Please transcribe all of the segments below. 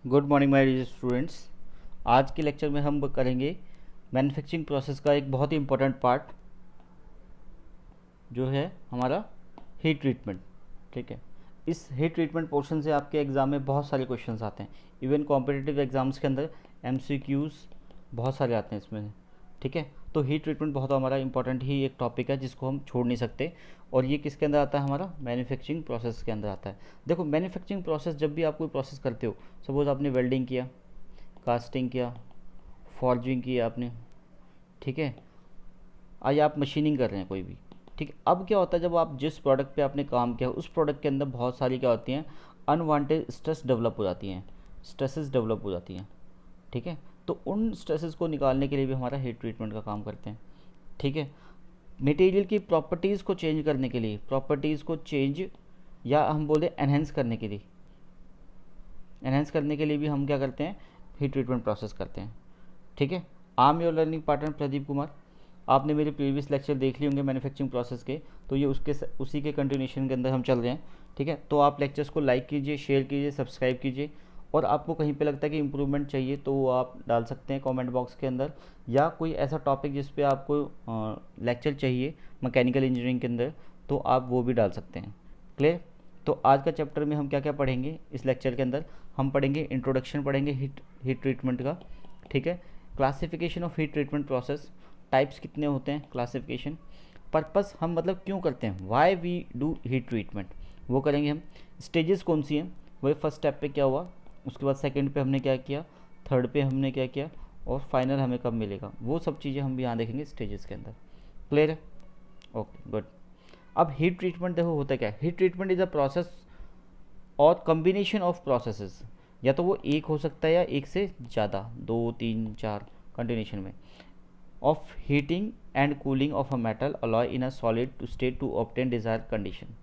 Good morning my dear students. आज के lecture में हम करेंगे मैन्युफैक्चरिंग प्रोसेस का एक बहुत ही इम्पोर्टेंट पार्ट जो है हमारा हीट ट्रीटमेंट। ठीक है, इस हीट ट्रीटमेंट पोर्शन से आपके एग्ज़ाम में बहुत सारे क्वेश्चंस आते हैं। इवन कॉम्पिटिटिव एग्जाम्स के अंदर एमसीक्यूज़ बहुत सारे आते हैं इसमें। ठीक है, तो हीट ट्रीटमेंट बहुत हमारा इंपॉर्टेंट ही एक टॉपिक है जिसको हम छोड़ नहीं सकते। और ये किसके अंदर आता है? हमारा मैन्युफैक्चरिंग प्रोसेस के अंदर आता है। देखो, मैन्युफैक्चरिंग प्रोसेस जब भी आप कोई प्रोसेस करते हो, सपोज आपने वेल्डिंग किया, कास्टिंग किया, फॉर्जिंग किया आपने, ठीक है, आज आप मशीनिंग कर रहे हैं कोई भी। ठीक है, अब क्या होता है, जब आप जिस प्रोडक्ट पे आपने काम किया उस प्रोडक्ट के अंदर बहुत सारी क्या होती हैं, अनवांटेड स्ट्रेस डेवलप हो जाती हैं, स्ट्रेसेस डेवलप हो जाती हैं। ठीक है, तो उन स्ट्रेसेस को निकालने के लिए भी हमारा हीट ट्रीटमेंट का काम करते हैं। ठीक है, मटेरियल की प्रॉपर्टीज़ को चेंज करने के लिए, प्रॉपर्टीज़ को चेंज या हम बोले एनहेंस करने के लिए, एनहेंस करने के लिए भी हम क्या करते हैं? हीट ट्रीटमेंट प्रोसेस करते हैं। ठीक है, I am your learning partner Pradeep Kumar. आपने मेरे प्रीवियस लेक्चर देख लिए होंगे मैन्युफैक्चरिंग प्रोसेस के, तो ये उसी के कंटिन्यूशन के अंदर हम चल रहे हैं। ठीक है, तो आप लेक्चर्स को लाइक कीजिए, शेयर कीजिए, सब्सक्राइब कीजिए। और आपको कहीं पे लगता है कि इम्प्रूवमेंट चाहिए तो वो आप डाल सकते हैं कमेंट बॉक्स के अंदर, या कोई ऐसा टॉपिक जिस पे आपको लेक्चर चाहिए मैकेनिकल इंजीनियरिंग के अंदर, तो आप वो भी डाल सकते हैं। क्लियर? तो आज का चैप्टर में हम क्या क्या पढ़ेंगे इस लेक्चर के अंदर? हम पढ़ेंगे इंट्रोडक्शन, पढ़ेंगे हीट ट्रीटमेंट का। ठीक है, classification of heat treatment process, types कितने होते हैं, क्लासिफिकेशन, पर्पस, हम मतलब क्यों करते हैं, why we do heat treatment, वो करेंगे हम। स्टेजेस कौन सी हैं, वही फर्स्ट स्टेप पे क्या हुआ, उसके बाद सेकंड पे हमने क्या किया, थर्ड पे हमने क्या किया, और फाइनल हमें कब मिलेगा, वो सब चीज़ें हम भी यहाँ देखेंगे स्टेजेस के अंदर। क्लियर है? Okay, good. अब हीट ट्रीटमेंट देखो होता क्या है। Heat treatment is a process और कम्बिनेशन ऑफ प्रोसेसेस, या तो वो एक हो सकता है या एक से ज़्यादा, 2 3 4 कंटिन्यूशन में, of heating and cooling of a metal alloy in a solid to state to obtain desire condition.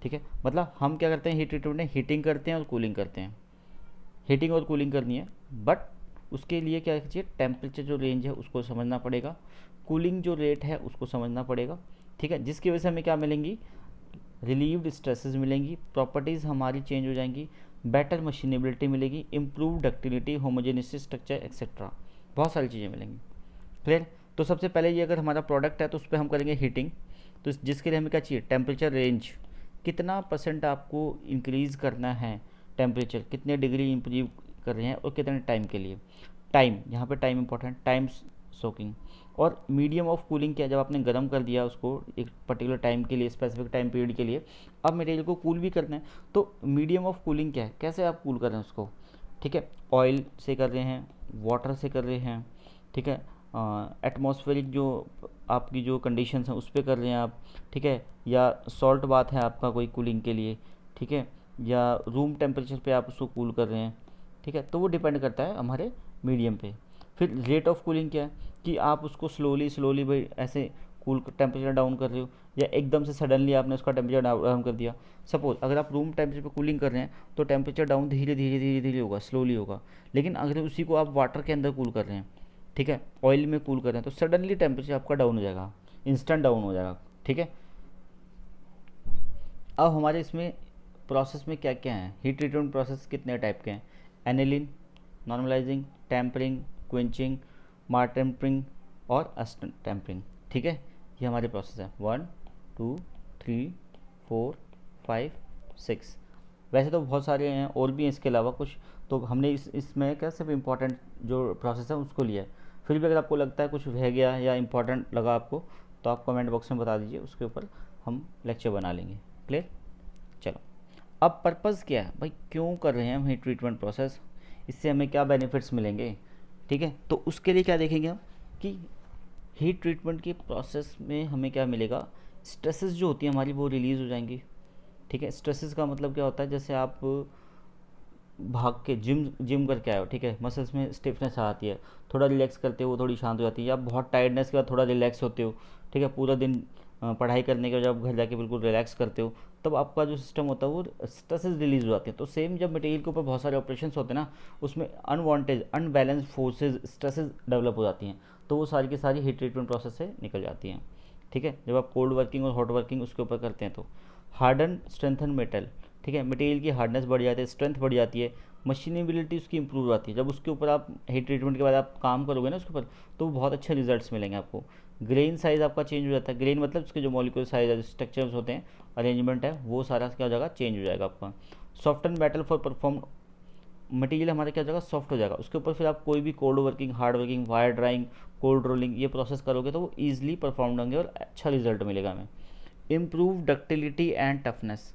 ठीक है, मतलब हम क्या करते हैं हीट ट्रीटमेंट में, हीटिंग करते हैं और कूलिंग करते हैं। हीटिंग और कूलिंग करनी है, बट उसके लिए क्या चाहिए, टेम्परेचर जो रेंज है उसको समझना पड़ेगा, कूलिंग जो रेट है उसको समझना पड़ेगा। ठीक है, जिसकी वजह से हमें क्या मिलेंगी, रिलीव्ड स्ट्रेसेस मिलेंगी, प्रॉपर्टीज़ हमारी चेंज हो जाएंगी, बेटर मशीनेबिलिटी मिलेगी, improve ductility, homogeneity structure etcetera, बहुत सारी चीज़ें मिलेंगी। क्लियर? तो सबसे पहले ये अगर हमारा प्रोडक्ट है तो उस पर हम करेंगे हीटिंग। तो जिसके लिए हमें क्या चाहिए, टेम्परेचर रेंज, कितना परसेंट आपको इंक्रीज़ करना है, टेम्परेचर कितने डिग्री इंप्रूव कर रहे हैं और कितने टाइम के लिए। टाइम, यहाँ पे टाइम इंपॉर्टेंट, टाइम सोकिंग। और मीडियम ऑफ कूलिंग क्या, जब आपने गर्म कर दिया उसको एक पर्टिकुलर टाइम के लिए, स्पेसिफिक टाइम पीरियड के लिए, अब मटेरियल को कूल भी करना है, तो मीडियम ऑफ कूलिंग क्या है, कैसे आप कूल कर रहे हैं उसको। ठीक है, ऑयल से कर रहे हैं, वाटर से कर रहे हैं, ठीक है, एटमॉस्फेरिक जो आपकी जो कंडीशंस हैं उस पर कर रहे हैं आप, ठीक है, या सॉल्ट बात है आपका कोई कूलिंग के लिए, ठीक है, या रूम टेम्परेचर पे आप उसको कूल कर रहे हैं। ठीक है, तो वो डिपेंड करता है हमारे मीडियम पे। फिर रेट ऑफ कूलिंग क्या है, कि आप उसको स्लोली स्लोली भाई ऐसे कूल टेम्परेचर डाउन कर रहे हो, या एकदम से सडनली आपने उसका टेम्परेचर डाउन कर दिया। सपोज अगर आप रूम टेम्परेचर पे कूलिंग कर रहे हैं तो टेम्परेचर डाउन धीरे धीरे धीरे धीरे होगा, स्लोली होगा। लेकिन अगर उसी को आप वाटर के अंदर कूल कर रहे हैं, ठीक है, ऑयल में कूल कर रहे हैं, तो सडनली टेम्परेचर आपका डाउन हो जाएगा, इंस्टेंट डाउन हो जाएगा। ठीक है, अब हमारे इसमें प्रोसेस में क्या क्या है, हीट ट्रीटमेंट प्रोसेस कितने टाइप के हैं, एनिलिन, नॉर्मलाइजिंग, टेम्परिंग, क्विंचिंग, मार टेम्परिंग और अस्ट टेम्परिंग। ठीक है, ये हमारे प्रोसेस है 1 2 3 4 5 6। वैसे तो बहुत सारे हैं और भी हैं इसके अलावा कुछ, तो हमने इसमें क्या सिर्फ इम्पॉर्टेंट जो प्रोसेस है उसको लिया है। फिर भी अगर आपको लगता है कुछ रह गया या इम्पॉर्टेंट लगा आपको, तो आप कमेंट बॉक्स में बता दीजिए, उसके ऊपर हम लेक्चर बना लेंगे। क्लियर? चलो, अब पर्पज़ क्या है भाई, क्यों कर रहे हैं हम हीट ट्रीटमेंट प्रोसेस, इससे हमें क्या बेनिफिट्स मिलेंगे। ठीक है, तो उसके लिए क्या देखेंगे हम, कि हीट ट्रीटमेंट के प्रोसेस में हमें क्या मिलेगा, स्ट्रेसेस जो होती है हमारी वो रिलीज़ हो जाएंगी। ठीक है, स्ट्रेसेस का मतलब क्या होता है, जैसे आप भाग के जिम जिम करके आए हो, ठीक है, मसल्स में स्टिफनेस आती है, थोड़ा रिलैक्स करते हो वो थोड़ी शांत हो जाती है, या बहुत टायर्डनेस के बाद थोड़ा रिलैक्स होते हो, ठीक है, पूरा दिन पढ़ाई करने के बाद जब घर जाके बिल्कुल रिलैक्स करते हो, तब आपका जो सिस्टम होता है वो स्ट्रेसेस रिलीज हो जाते हैं। तो सेम जब मटेरियल के ऊपर बहुत सारे ऑपरेशंस होते हैं ना, उसमें unwanted unbalance forces stresses develop हो जाती हैं, तो वो सारी की सारी हीट ट्रीटमेंट प्रोसेस से निकल जाती हैं। ठीक है, जब आप कोल्ड वर्किंग और हॉट वर्किंग उसके ऊपर करते हैं तो हार्डन स्ट्रेंथन मेटल, ठीक ठीक है, मटेरियल की हार्डनेस बढ़ जाती है, स्ट्रेंथ बढ़ जाती है, मशीनेबिलिटी उसकी इंप्रूव हो जाती है। जब उसके ऊपर आप हीट ट्रीटमेंट के बाद आप काम करोगे ना उसके ऊपर, तो बहुत अच्छे रिजल्ट्स मिलेंगे आपको। ग्रेन साइज़ आपका चेंज हो जाता है, ग्रेन मतलब उसके जो मॉलिक्यूल साइज स्ट्रक्चर्स होते हैं, अरेंजमेंट है, वो सारा क्या हो जाएगा, चेंज हो जाएगा आपका। Soft and metal for perform, material हमारा क्या हो जाएगा, सॉफ्ट हो जाएगा। उसके ऊपर फिर आप कोई भी cold working, hard working, wire drawing, cold rolling, ये प्रोसेस करोगे तो वो ईजिली परफॉर्म होंगे और अच्छा रिजल्ट मिलेगा हमें। Improve ductility and toughness.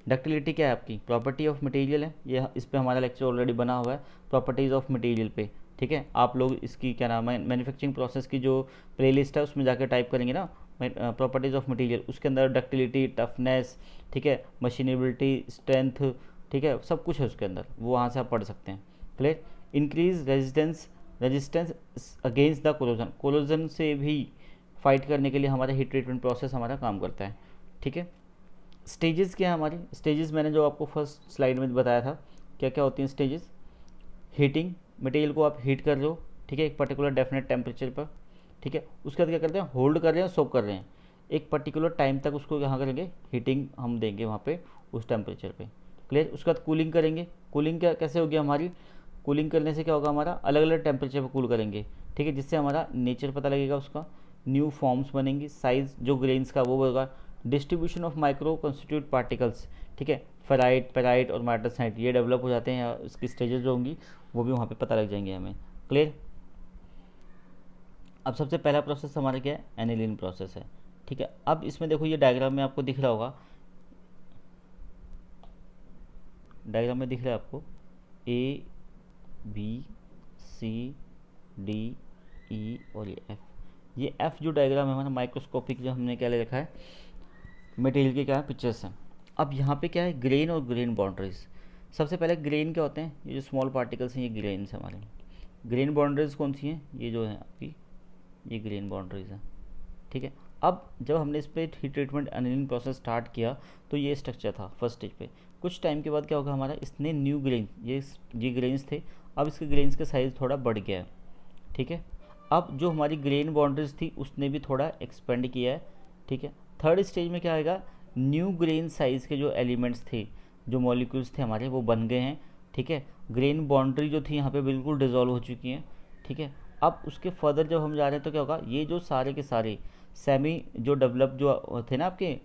Ductility क्या है आपकी, प्रॉपर्टी ऑफ मटेरियल है, ये इस पर हमारा लेक्चर ऑलरेडी बना हुआ है, प्रॉपर्टीज़ ऑफ मटेरियल पे। ठीक है, आप लोग इसकी क्या नाम है, मैन्युफैक्चरिंग प्रोसेस की जो प्लेलिस्ट है उसमें जाकर टाइप करेंगे ना, प्रॉपर्टीज़ ऑफ मटेरियल, उसके अंदर डक्टिलिटी, टफनेस, ठीक है, मशीनेबिलिटी, स्ट्रेंथ, ठीक है, सब कुछ है उसके अंदर, वो वहाँ से आप पढ़ सकते हैं। Clear. Increase resistance, resistance against the कोलोजन, कोलोजन से भी फाइट करने के लिए हमारा हीट ट्रीटमेंट प्रोसेस हमारा काम करता है। ठीक है, स्टेजेस क्या है हमारी, स्टेजेस मैंने जो आपको फर्स्ट स्लाइड में बताया था, क्या क्या होती हैं स्टेजेस। हीटिंग, मटेरियल को आप हीट कर रहे हो, ठीक है, एक पर्टिकुलर डेफिनेट टेम्परेचर पर, ठीक है, उसके बाद क्या करते हैं, होल्ड कर रहे हैं, सोक कर रहे हैं, एक पर्टिकुलर टाइम तक उसको यहाँ करेंगे, हीटिंग हम देंगे वहाँ पे उस टेम्परेचर पे। क्लियर। उसके बाद कूलिंग करेंगे, कूलिंग क्या कैसे होगी हमारी, कूलिंग करने से क्या होगा, हमारा अलग अलग टेम्परेचर पर कूल करेंगे, ठीक है, जिससे हमारा नेचर पता लगेगा उसका, न्यू फॉर्म्स बनेंगी, साइज जो ग्रेन्स का वो होगा, distribution of micro constitute particles, ठीक है, फेराइट, पेराइट और माइटरसाइट, ये डेवलप हो जाते हैं, उसकी स्टेजेस जो होंगी वो भी वहाँ पे पता लग जाएंगे हमें। क्लियर। अब सबसे पहला प्रोसेस हमारा क्या है, एनिलीन प्रोसेस है। ठीक है, अब इसमें देखो ये डायग्राम में आपको दिख रहा होगा, डायग्राम में दिख रहा है आपको A B C D E और ये एफ। ये एफ जो डायग्राम है हमारा माइक्रोस्कोपिक, जो हमने क्या ले रखा है, मटेरियल के क्या पिक्चर्स हैं। अब यहाँ पे क्या है, ग्रेन और ग्रेन बाउंड्रीज। सबसे पहले ग्रेन क्या होते हैं, ये जो स्मॉल पार्टिकल्स हैं ये ग्रेन्स हमारे। ग्रेन बाउंड्रीज कौन सी हैं, ये जो है आपकी ये ग्रेन बाउंड्रीज हैं। ठीक है, अब जब हमने इस पर heat treatment annealing process start किया तो ये स्ट्रक्चर था फर्स्ट स्टेज पे। कुछ टाइम के बाद क्या होगा हमारा, इसने न्यू ग्रेन, ये ग्रेन्स थे, अब इसके ग्रेन्स का साइज़ थोड़ा बढ़ गया है। ठीक है, अब जो हमारी ग्रेन बाउंड्रीज थी उसने भी थोड़ा एक्सपेंड किया है। ठीक है, थर्ड स्टेज में क्या आएगा, न्यू ग्रेन साइज़ के जो एलिमेंट्स थे, जो मॉलिक्यूल्स थे हमारे, वो बन गए हैं। ठीक है, ग्रेन बाउंड्री जो थी यहाँ पे बिल्कुल डिज़ोल्व हो चुकी हैं। ठीक है, अब उसके फर्दर जब हम जा रहे हैं तो क्या होगा, ये जो सारे के सारे सेमी जो डेवलप जो थे ना आपके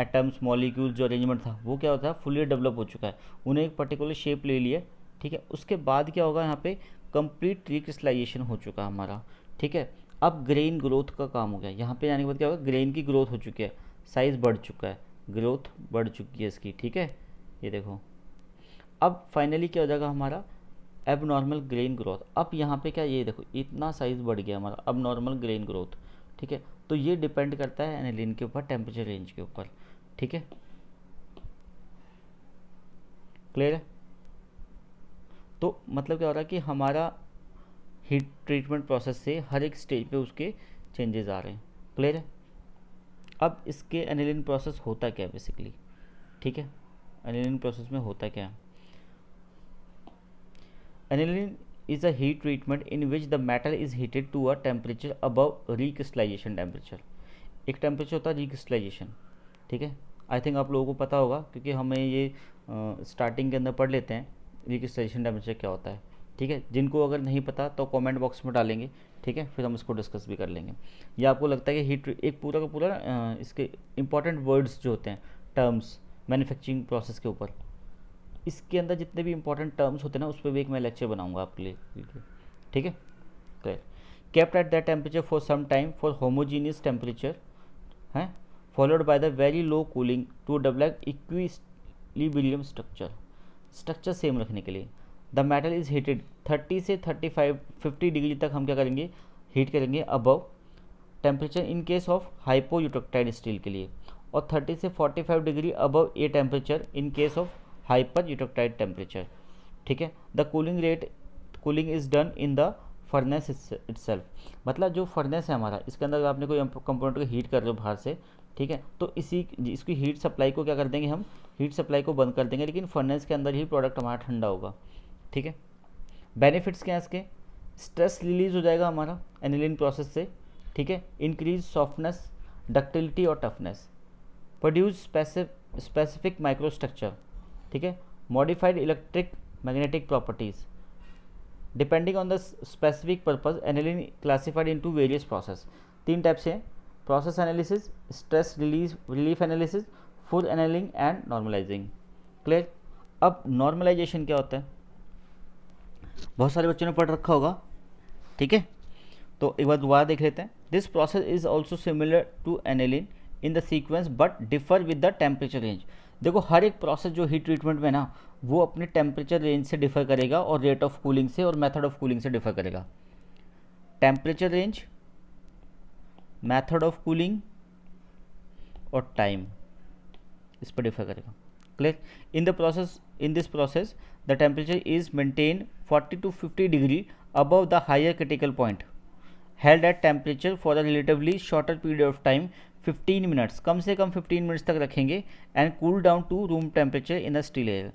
एटम्स, मॉलिक्यूल्स, जो अरेंजमेंट था वो क्या होता है, फुली डेवलप हो चुका है, उन्हें एक पर्टिकुलर शेप ले लिया। ठीक है, उसके बाद क्या होगा, यहाँ पे कंप्लीट रिक्रिस्टलाइजेशन हो चुका हमारा। ठीक है, अब ग्रेन ग्रोथ का काम हो गया, यहाँ पे जाने के बाद क्या होगा, ग्रेन की ग्रोथ हो चुकी है, साइज़ बढ़ चुका है, ग्रोथ बढ़ चुकी है इसकी। ठीक है, ये देखो, अब फाइनली क्या हो जाएगा हमारा, अब नॉर्मल ग्रेन ग्रोथ। अब यहाँ पे क्या, ये देखो इतना साइज़ बढ़ गया हमारा, अब नॉर्मल ग्रेन ग्रोथ। ठीक है, तो ये डिपेंड करता है एनिलीन के ऊपर, टेम्परेचर रेंज के ऊपर। ठीक है, क्लियर है। तो मतलब क्या हो रहा है कि हमारा हीट ट्रीटमेंट प्रोसेस से हर एक स्टेज पे उसके चेंजेस आ रहे हैं। क्लियर है। अब इसके एनिलीन प्रोसेस होता क्या है बेसिकली, ठीक है, एनिलीन प्रोसेस में होता क्या है। Aniline is a heat treatment in which the metal is heated to a temperature above recrystallization temperature। एक टेम्परेचर होता है रिक्रिस्टलाइजेशन। ठीक है, आई थिंक आप लोगों को पता होगा क्योंकि हमें ये स्टार्टिंग के अंदर पढ़ लेते हैं रिक्रिस्टलाइजेशन टेम्परेचर क्या होता है। ठीक है, जिनको अगर नहीं पता तो कमेंट बॉक्स में डालेंगे, ठीक है, फिर हम इसको डिस्कस भी कर लेंगे। या आपको लगता है कि हीट एक पूरा का पूरा इसके इंपॉर्टेंट वर्ड्स जो होते हैं, टर्म्स मैन्युफैक्चरिंग प्रोसेस के ऊपर, इसके अंदर जितने भी इंपॉर्टेंट टर्म्स होते हैं ना उस पर भी एक मैं लेक्चर बनाऊंगा आपके लिए। ठीक है, clear. Kept at that temperature for some time for homogeneous temperature है, followed by the very low cooling to develop equilibrium structure same रखने के लिए। द मेटल इज हीटेड 30 से 50 डिग्री तक हम क्या करेंगे, हीट करेंगे above temperature in case of hypoeutectoid steel के लिए, और 30 से 45 degree above A temperature in case of hyper eutectoid temperature. ठीक है, the cooling is done in the furnace itself. मतलब जो फर्नेस है हमारा, इसके अंदर आपने कोई कंपोनेंट को हीट कर रहे हो बाहर से, ठीक है, तो इसकी हीट सप्लाई को क्या कर देंगे हम, हीट सप्लाई को बंद कर देंगे, लेकिन फर्नेस के अंदर ही प्रोडक्ट हमारा ठंडा होगा। ठीक है, बेनिफिट्स क्या है इसके, स्ट्रेस रिलीज हो जाएगा हमारा एनिलीन प्रोसेस से। ठीक है, इंक्रीज सॉफ्टनेस, डक्टिलिटी और टफनेस, प्रोड्यूस स्पेसिफिक माइक्रोस्ट्रक्चर, ठीक है, modified electric magnetic properties, depending on the specific purpose aniline classified into various process. 3 type से हैं, process analysis, stress relief analysis, full annealing and normalising. Clear. अब normalisation क्या होता है, बहुत सारे बच्चों ने पढ़ रखा होगा, ठीक है, तो एक बार दोबारा देख लेते हैं। This process is also similar to annealing in the sequence but differ with the temperature range. देखो हर एक प्रोसेस जो हीट ट्रीटमेंट में ना, वो अपने टेम्परेचर रेंज से डिफर करेगा और रेट ऑफ कूलिंग से और मेथड ऑफ कूलिंग से डिफर करेगा। Temperature range, method of cooling और टाइम, इस पर डिफर करेगा। Clear. In this process the temperature is maintain 40 to 50 degree above the higher critical point, held at temperature for a relatively shorter period of time 15 minutes, कम से कम 15 minutes तक रखेंगे, and cool down to room temperature in a still air.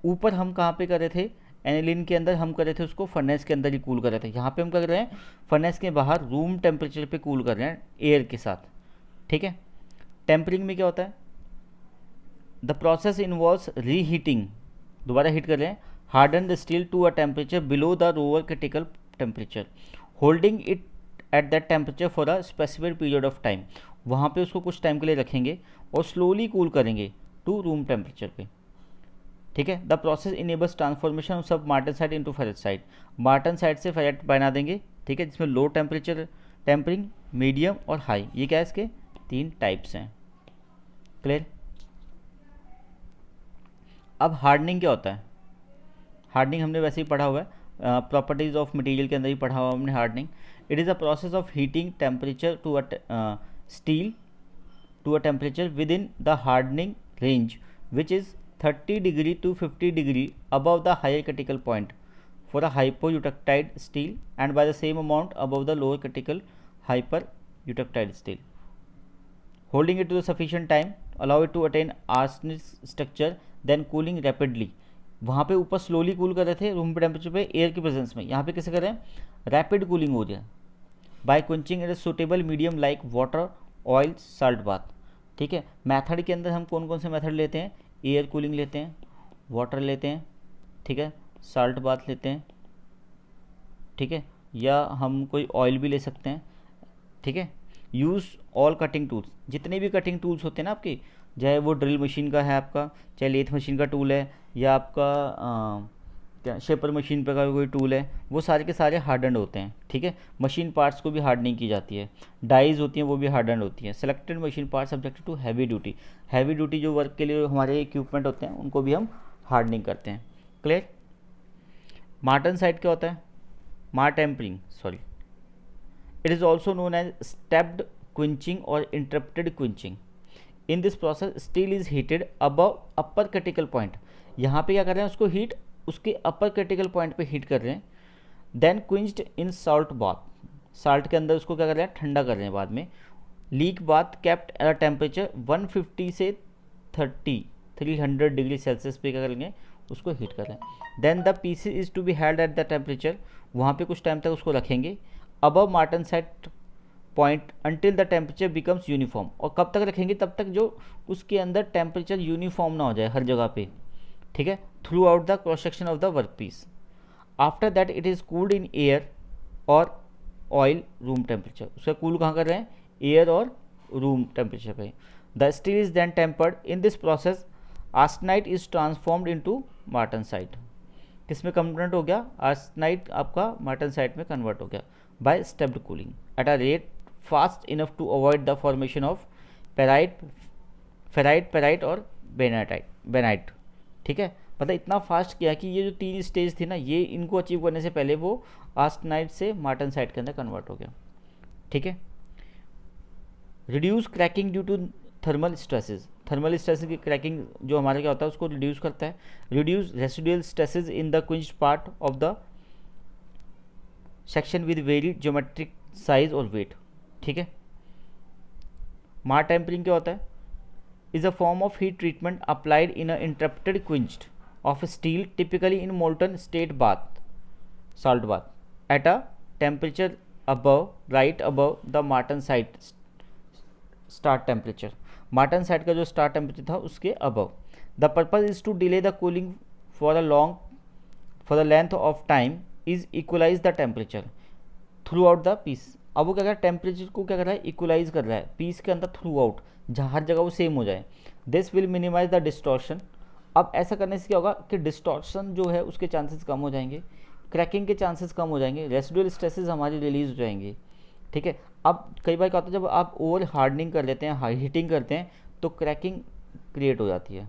ऊपर हम कहाँ पे कर रहे थे, एनिलिन के अंदर हम कर रहे थे उसको फर्नेस के अंदर ही कूल कर रहे थे, यहाँ पे हम कर रहे हैं फर्नेस के बाहर रूम टेम्परेचर पे कूल कर रहे हैं एयर के साथ, ठीक है। टेम्परिंग में क्या होता है, द प्रोसेस इन्वॉल्व्स रीहीटिंग, दोबारा हीट कर रहे हैं, harden the steel to a temperature below the lower critical temperature, holding it at that temperature for a specified period of time। वहाँ पे उसको कुछ टाइम के लिए रखेंगे और स्लोली कूल करेंगे टू रूम टेम्परेचर पे, ठीक है। The process enables transformation of सब मार्टेनसाइट इनटू फेरेटाइट, मार्टेनसाइट से फेरेट बना देंगे, ठीक है, जिसमें लो टेम्परेचर टेम्परिंग, मीडियम और हाई, ये क्या है इसके 3 टाइप्स हैं। क्लियर। अब हार्डनिंग क्या होता है, हार्डनिंग हमने वैसे ही पढ़ा हुआ है, प्रॉपर्टीज ऑफ मटेरियल के अंदर ही पढ़ा हुआ हमने hardening. It is a process of heating temperature to a steel to a temperature within the hardening range which is 30 degree to 50 degree above the higher critical point for a hypoeutectide steel and by the same amount above the lower critical hypereutectide steel, holding it to a sufficient time allow it to attain arsenic structure then cooling rapidly। वहाँ पे ऊपर slowly cool कर रहे थे room temperature पे air की presence में, यहाँ पे कैसे कर रहे हैं, रैपिड कूलिंग हो रही है by quenching in suitable medium like water, oil, salt bath, ठीक है। मेथड के अंदर हम कौन कौन से मेथड लेते हैं, एयर कूलिंग लेते हैं, वाटर लेते हैं, ठीक है, साल्ट बाथ लेते हैं, ठीक है, या हम कोई ऑयल भी ले सकते हैं, ठीक है। यूज़ ऑल कटिंग टूल्स, जितने भी कटिंग टूल्स होते हैं ना आपके, चाहे वो ड्रिल मशीन का है आपका, चाहे लेथ मशीन का टूल है, या आपका क्या शेपर मशीन पर का कोई टूल है, वो सारे के सारे हार्डन्ड होते हैं, ठीक है। मशीन पार्ट्स को भी हार्डनिंग की जाती है, डाइज होती हैं वो भी हार्डन्ड होती हैं। Selected machine part subjected to heavy duty, heavy duty जो वर्क के लिए हमारे इक्विपमेंट होते हैं उनको भी हम हार्डनिंग करते हैं। क्लियर। मार्टेनसाइट क्या होता है, martempering sorry, it is also known as stepped quenching और interrupted quenching. In this process steel is heated above upper critical point, यहाँ पे क्या कर रहे हैं, उसको हीट उसके अपर क्रिटिकल पॉइंट पे हीट कर रहे हैं, then quenched in salt bath, salt के अंदर उसको क्या कर रहे हैं, ठंडा कर रहे हैं बाद में। Leak bath kept at a temperature 150 से 300 डिग्री सेल्सियस पे क्या करेंगे, उसको हीट कर रहे हैं। Then the pieces is to be held at the temperature, वहाँ पे कुछ टाइम तक उसको रखेंगे above martensite point until the temperature becomes uniform, और कब तक रखेंगे, तब तक जो उसके अंदर टेम्परेचर यूनिफॉर्म ना हो जाए हर जगह पे, ठीक है, throughout the cross section of the work piece. After that it is cooled in air or oil room temperature, उसका कूल कहाँ कर रहे हैं, एयर और रूम टेम्परेचर पे। The steel is then tempered in this process, austenite is transformed into martensite, किस में convert हो गया, आर्सेनाइट आपका मार्टेनसाइट में कन्वर्ट हो गया by stepped cooling at a rate fast enough to avoid the formation of ferrite or bainite, ठीक है। मतलब इतना फास्ट किया कि ये जो 3 स्टेज थी ना, ये इनको अचीव करने से पहले वो आर्सेनाइट से मार्टेनसाइट के अंदर कन्वर्ट हो गया, ठीक है। Reduce cracking due to thermal stresses, thermal stresses की क्रैकिंग जो हमारे क्या होता है उसको रिड्यूस करता है। Reduce residual stresses in the quenched part of the section with very geometric size और वेट, ठीक है। मार्टेम्परिंग क्या होता है, is a form of heat treatment applied in a interrupted quenched of steel typically in molten state bath, salt bath, at a temperature above right above the martensite start temperature। Martensite का जो start temperature था उसके above. The purpose is to delay the cooling for the length of time is equalise the temperature throughout the piece. अब वो क्या कर रहा है, टेम्परेचर को क्या कर रहा है, इक्वलाइज कर रहा है पीस के अंदर थ्रू आउट, जहाँ हर जगह वो सेम हो जाए। This will minimise the distortion. अब ऐसा करने से क्या होगा कि डिस्टॉर्शन जो है उसके चांसेस कम हो जाएंगे, क्रैकिंग के चांसेस कम हो जाएंगे, रेसिडुअल स्ट्रेसेस हमारी रिलीज हो जाएंगे। ठीक है, अब कई बार क्या होता है जब आप ओवर हार्डनिंग कर लेते हैं, हाई हीटिंग करते हैं, तो क्रैकिंग क्रिएट हो जाती है।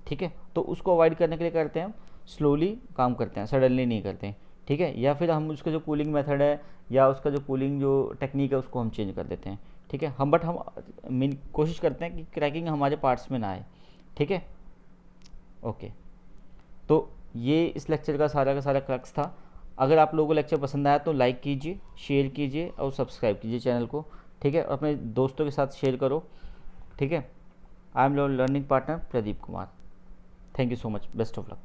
ठीक है, तो उसको अवॉइड करने के लिए करते हैं हम स्लोली काम करते हैं, सडनली नहीं करते हैं। ठीक है, या फिर हम उसका जो कूलिंग मेथड है या उसका जो कूलिंग जो टेक्निक है उसको हम चेंज कर देते हैं। ठीक है, हम कोशिश करते हैं कि क्रैकिंग हमारे पार्ट्स में ना आए। ठीक है, ओके। तो ये इस लेक्चर का सारा क्रक्स था। अगर आप लोगों को लेक्चर पसंद आया तो लाइक कीजिए, शेयर कीजिए और सब्सक्राइब कीजिए चैनल को। ठीक है, और अपने दोस्तों के साथ शेयर करो। ठीक है, I am your learning partner Pradeep Kumar. Thank you so much, best of luck.